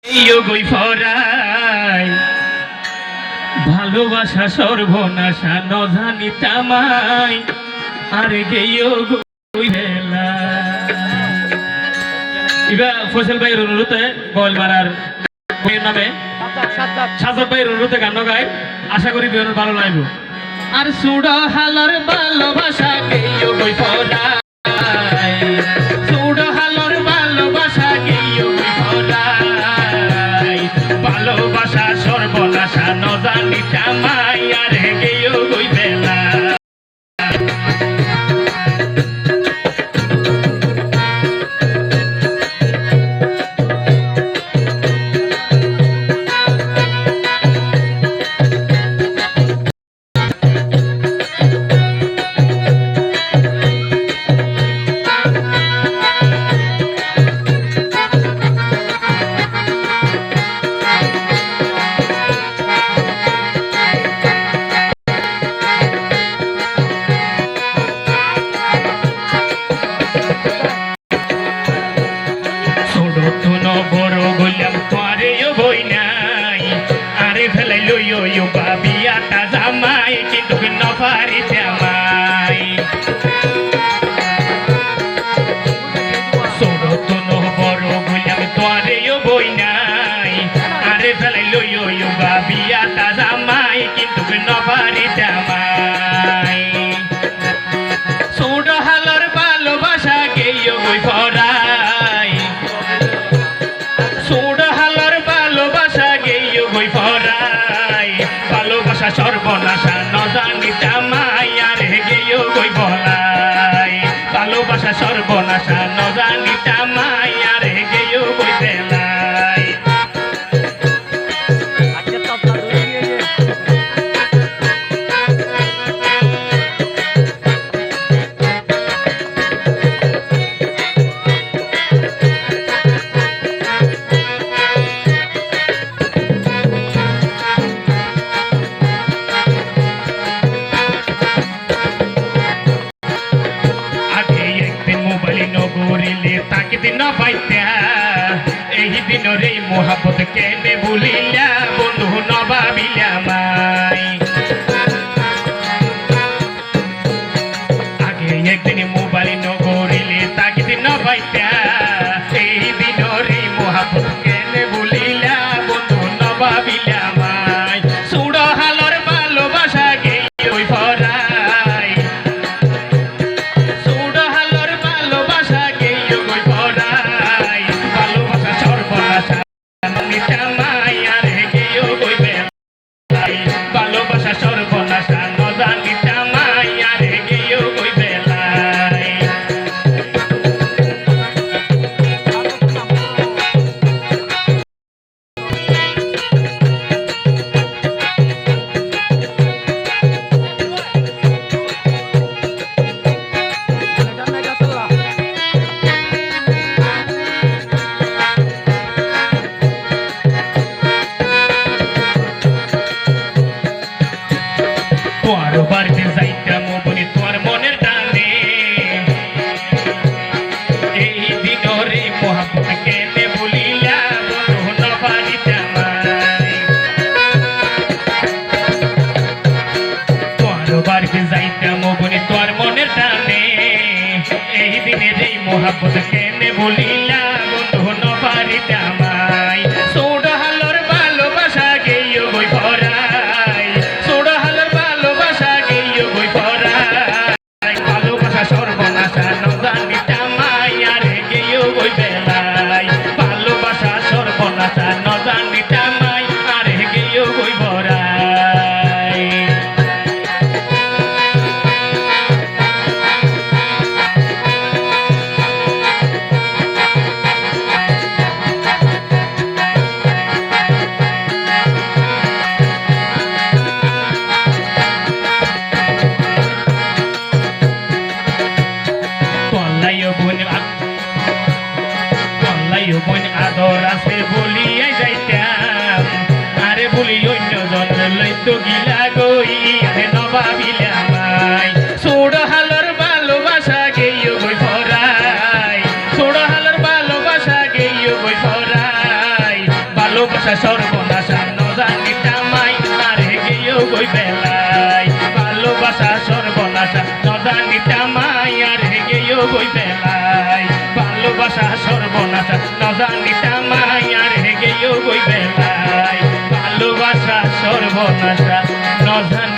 গই ফরাই ভালোবাসা সর্বনাশা ন জানি তামাই আরে গেইও গই হেলা ইবা ফসল ভাইয়ের অনুরোধে বল মারার বইয়ের নামে সাজাদ ভাইয়ের অনুরোধে গান গায় আশা করি বিয়ের ভালো লাগবে আর সুড়া হালার ভালোবাসা গেইও গই ফরাই সুড়া হালার ভালোবাসা গেইও গই ফরাই ভালোবাসা সর্বনাশা ন জানি তামাই আরে গেইও গই বেলা বাবিয়াটা জামাই কিন্তু নফারি জামাই ছোট বড় বললাম তোরেও বই নাই আরে ফেলাই লইও বাবিয়াটা জামাই কিন্তু নফারি জামাই ছোট হালার ভালোবাসা গেইও গই ফরাই ছোট হালার ভালোবাসা গেইও গই ফরাই ভালোবাসা সর্বনাশা ন জানি তামাই আরে গেইও গই বলাই ভালোবাসা সর্বনাশা ন জানি তামাই আরে গেইও গই বেলাই তাকে দিন পাইতা এই দিনরে মোহাবত কেনে ভুলিলা বন্ধু নবাবিলা মাই আগে একদিন মোবাইল নগরিলে তাকে দিন পাইতা এই দিনরে মোহাবত কেনে ভুলিলা বন্ধু নবাবিলা মাই সুড় হালর ভালোবাসা গেইও গই ফরাই সুড় হালর ভালোবাসা গেইও গই ফরাই ভালোবাসা সর্বনাশা তামাই আরে গেইও গই বেলাই ভালোবাসা সর্বনাশা ন জানি তামাই আরে গেইও গই বেলাই তোর বাড়িতে যাইতাম বলি তোর মনের টানে এই দিনরে মোহাবত কেনে বলিলা বন্ধু নবারি জামাই তোর বাড়িতে যাইতাম বলি তোর মনের টানে এই দিনের মোহাবত কেনে বলিলা বন্ধু নবারি জামাই ছোট হালর ভালোবাসা গেইও গই ফরাই ছোট হালর ভালোবাসা গেইও গই ফরাই ভালোবাসা সর্বনাশা ন জানি তামাই আরে গেইও গই বেলাই ভালোবাসা সর্বনাশা ন জানি তামাই আরে গেইও গই বড়াই বোন আদর আছে বলিয়া যাইতাম আরে বলি অন্যজন লইতো গিলা গই আরে নবাবিলা মাই ছোট হালর ভালোবাসা গেইও গই ফরাই ছোট হালর ভালোবাসা গেইও গই ফরাই ভালোবাসা সর্বনাশা নজানি জামাই আর গেও গই বেলায় ভালোবাসা সর্বনাশা নজানি জামাই আর গেও গই বেলায় ভালোবাসা সর্বনাশা নজানি জামাই আর গেও গই বেলায় ভালোবাসা সর্বনাশা নজানি